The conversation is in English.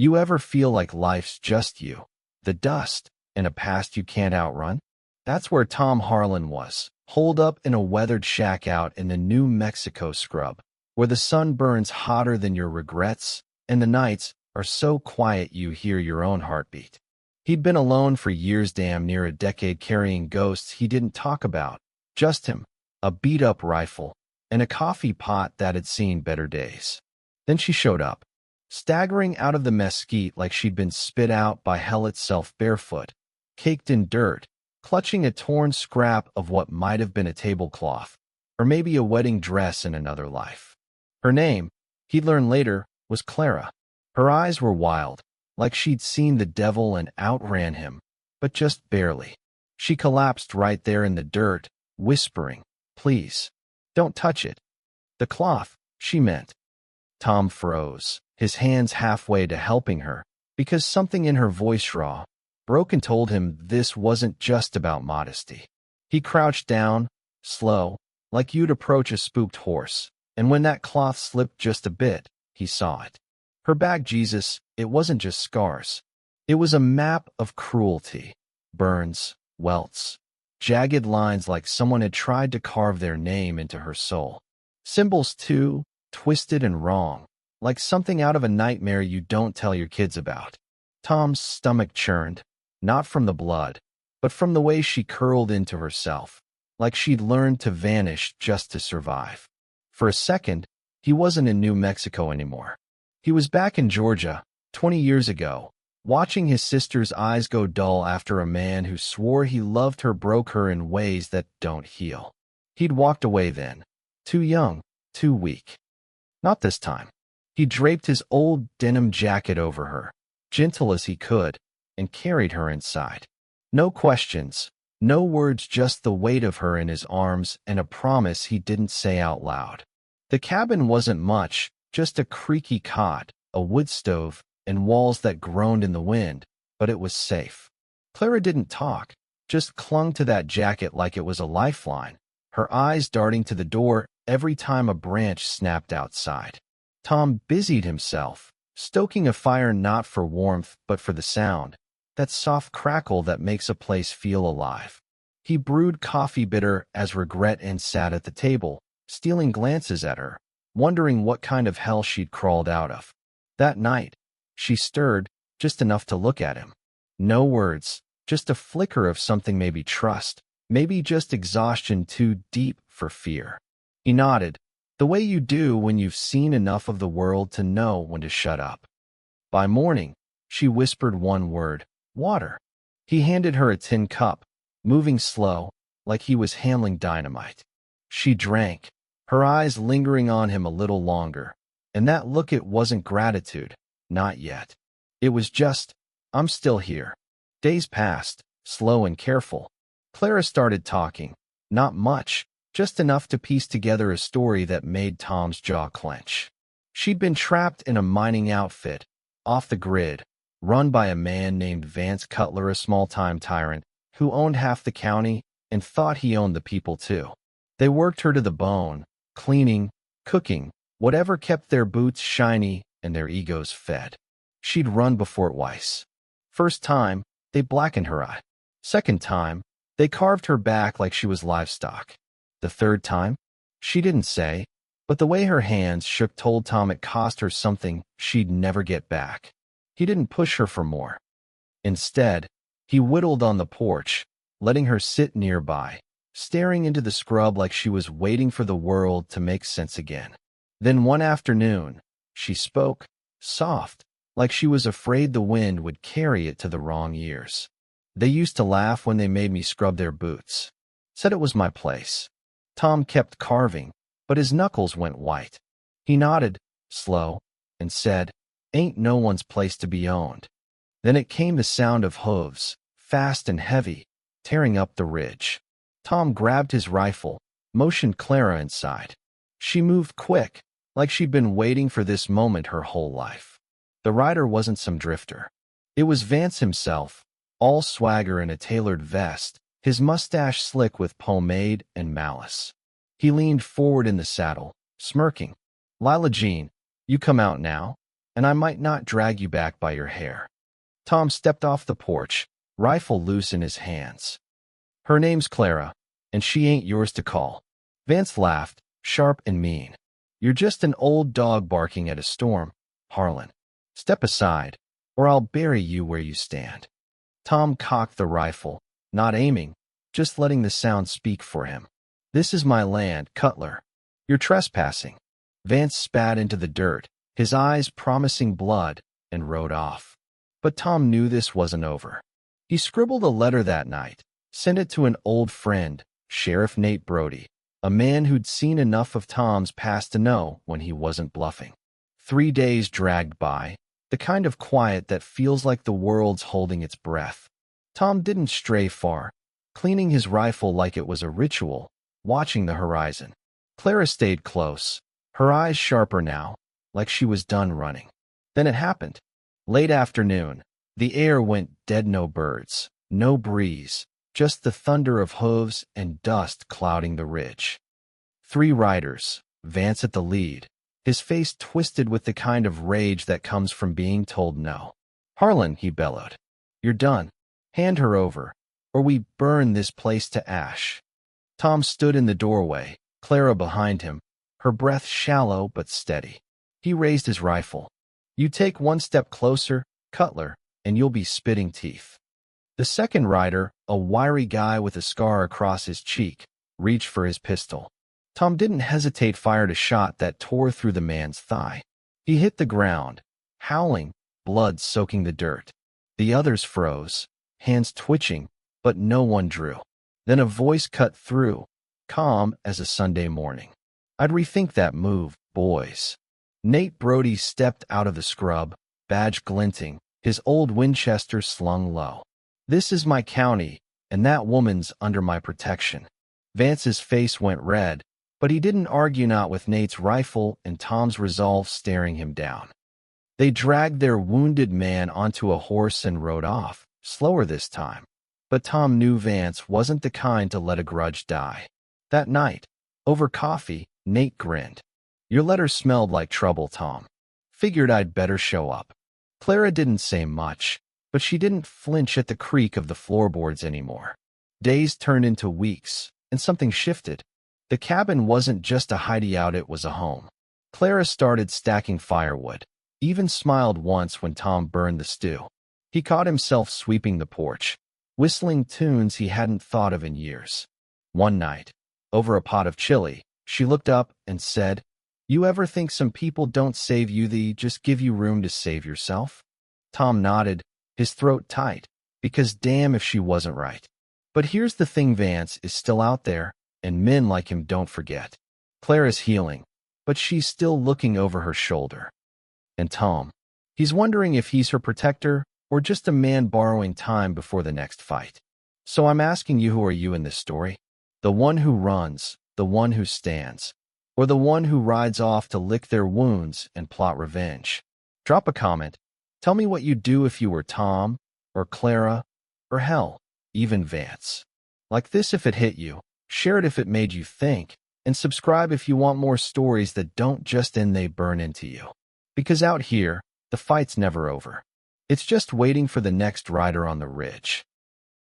You ever feel like life's just you, the dust, and a past you can't outrun? That's where Tom Harlan was, holed up in a weathered shack out in the New Mexico scrub, where the sun burns hotter than your regrets, and the nights are so quiet you hear your own heartbeat. He'd been alone for years, damn near a decade, carrying ghosts he didn't talk about, just him, a beat-up rifle, and a coffee pot that had seen better days. Then she showed up, staggering out of the mesquite like she'd been spit out by hell itself, barefoot, caked in dirt, clutching a torn scrap of what might have been a tablecloth, or maybe a wedding dress in another life. Her name, he'd learn later, was Clara. Her eyes were wild, like she'd seen the devil and outran him, but just barely. She collapsed right there in the dirt, whispering, "Please, don't touch it." The cloth, she meant. Tom froze, his hands halfway to helping her, because something in her voice, raw, broken, told him this wasn't just about modesty. He crouched down, slow, like you'd approach a spooked horse, and when that cloth slipped just a bit, he saw it. Her back, Jesus, it wasn't just scars. It was a map of cruelty, burns, welts, jagged lines like someone had tried to carve their name into her soul. Symbols, too, twisted and wrong, like something out of a nightmare you don't tell your kids about. Tom's stomach churned, not from the blood, but from the way she curled into herself, like she'd learned to vanish just to survive. For a second, he wasn't in New Mexico anymore. He was back in Georgia, 20 years ago, watching his sister's eyes go dull after a man who swore he loved her broke her in ways that don't heal. He'd walked away then, too young, too weak. Not this time. He draped his old denim jacket over her, gentle as he could, and carried her inside. No questions, no words, just the weight of her in his arms and a promise he didn't say out loud. The cabin wasn't much, just a creaky cot, a wood stove, and walls that groaned in the wind, but it was safe. Clara didn't talk, just clung to that jacket like it was a lifeline, her eyes darting to the door every time a branch snapped outside. Tom busied himself, stoking a fire not for warmth but for the sound, that soft crackle that makes a place feel alive. He brewed coffee bitter as regret and sat at the table, stealing glances at her, wondering what kind of hell she'd crawled out of. That night, she stirred, just enough to look at him. No words, just a flicker of something, maybe trust, maybe just exhaustion too deep for fear. He nodded, the way you do when you've seen enough of the world to know when to shut up. By morning, she whispered one word, water. He handed her a tin cup, moving slow, like he was handling dynamite. She drank, her eyes lingering on him a little longer, and that look, it wasn't gratitude, not yet. It was just, I'm still here. Days passed, slow and careful. Clara started talking, not much, just enough to piece together a story that made Tom's jaw clench. She'd been trapped in a mining outfit, off the grid, run by a man named Vance Cutler, a small-time tyrant who owned half the county and thought he owned the people too. They worked her to the bone, cleaning, cooking, whatever kept their boots shiny and their egos fed. She'd run before Weiss. First time, they blackened her eye. Second time, they carved her back like she was livestock. The third time, she didn't say, but the way her hands shook told Tom it cost her something she'd never get back. He didn't push her for more. Instead, he whittled on the porch, letting her sit nearby, staring into the scrub like she was waiting for the world to make sense again. Then one afternoon, she spoke, soft, like she was afraid the wind would carry it to the wrong ears. They used to laugh when they made me scrub their boots. Said it was my place. Tom kept carving, but his knuckles went white. He nodded, slow, and said, ain't no one's place to be owned. Then it came the sound of hooves, fast and heavy, tearing up the ridge. Tom grabbed his rifle, motioned Clara inside. She moved quick, like she'd been waiting for this moment her whole life. The rider wasn't some drifter. It was Vance himself, all swagger in a tailored vest, his mustache slick with pomade and malice. He leaned forward in the saddle, smirking. Lila Jean, you come out now? and I might not drag you back by your hair. Tom stepped off the porch, rifle loose in his hands. Her name's Clara, and she ain't yours to call. Vance laughed, sharp and mean. You're just an old dog barking at a storm, Harlan. Step aside, or I'll bury you where you stand. Tom cocked the rifle, not aiming, just letting the sound speak for him. This is my land, Cutler. You're trespassing. Vance spat into the dirt, his eyes promising blood, and rode off. But Tom knew this wasn't over. He scribbled a letter that night, sent it to an old friend, Sheriff Nate Brody, a man who'd seen enough of Tom's past to know when he wasn't bluffing. 3 days dragged by, the kind of quiet that feels like the world's holding its breath. Tom didn't stray far, cleaning his rifle like it was a ritual, watching the horizon. Clara stayed close, her eyes sharper now, like she was done running. Then it happened. Late afternoon, the air went dead, no birds, no breeze, just the thunder of hooves and dust clouding the ridge. 3 riders, Vance at the lead, his face twisted with the kind of rage that comes from being told no. Harlan, he bellowed. You're done. Hand her over, or we burn this place to ash. Tom stood in the doorway, Clara behind him, her breath shallow but steady. He raised his rifle. You take 1 step closer, Cutler, and you'll be spitting teeth. The second rider, a wiry guy with a scar across his cheek, reached for his pistol. Tom didn't hesitate, fired a shot that tore through the man's thigh. He hit the ground, howling, blood soaking the dirt. The others froze, hands twitching, but no one drew. Then a voice cut through, calm as a Sunday morning. I'd rethink that move, boys. Nate Brody stepped out of the scrub, badge glinting, his old Winchester slung low. This is my county, and that woman's under my protection. Vance's face went red, but he didn't argue, not with Nate's rifle and Tom's resolve staring him down. They dragged their wounded man onto a horse and rode off, slower this time. But Tom knew Vance wasn't the kind to let a grudge die. That night, over coffee, Nate grinned. Your letter smelled like trouble, Tom. Figured I'd better show up. Clara didn't say much, but she didn't flinch at the creak of the floorboards anymore. Days turned into weeks, and something shifted. The cabin wasn't just a hideout, it was a home. Clara started stacking firewood, even smiled once when Tom burned the stew. He caught himself sweeping the porch, whistling tunes he hadn't thought of in years. One night, over a pot of chili, she looked up and said, You ever think some people don't save you, they just give you room to save yourself? Tom nodded, his throat tight, because damn if she wasn't right. But here's the thing, Vance is still out there, and men like him don't forget. Clara's healing, but she's still looking over her shoulder. And Tom, he's wondering if he's her protector or just a man borrowing time before the next fight. So I'm asking you, who are you in this story? The one who runs, the one who stands, or the one who rides off to lick their wounds and plot revenge? Drop a comment. Tell me what you'd do if you were Tom, or Clara, or hell, even Vance. Like this if it hit you, share it if it made you think, and subscribe if you want more stories that don't just end, they burn into you. Because out here, the fight's never over. It's just waiting for the next rider on the ridge.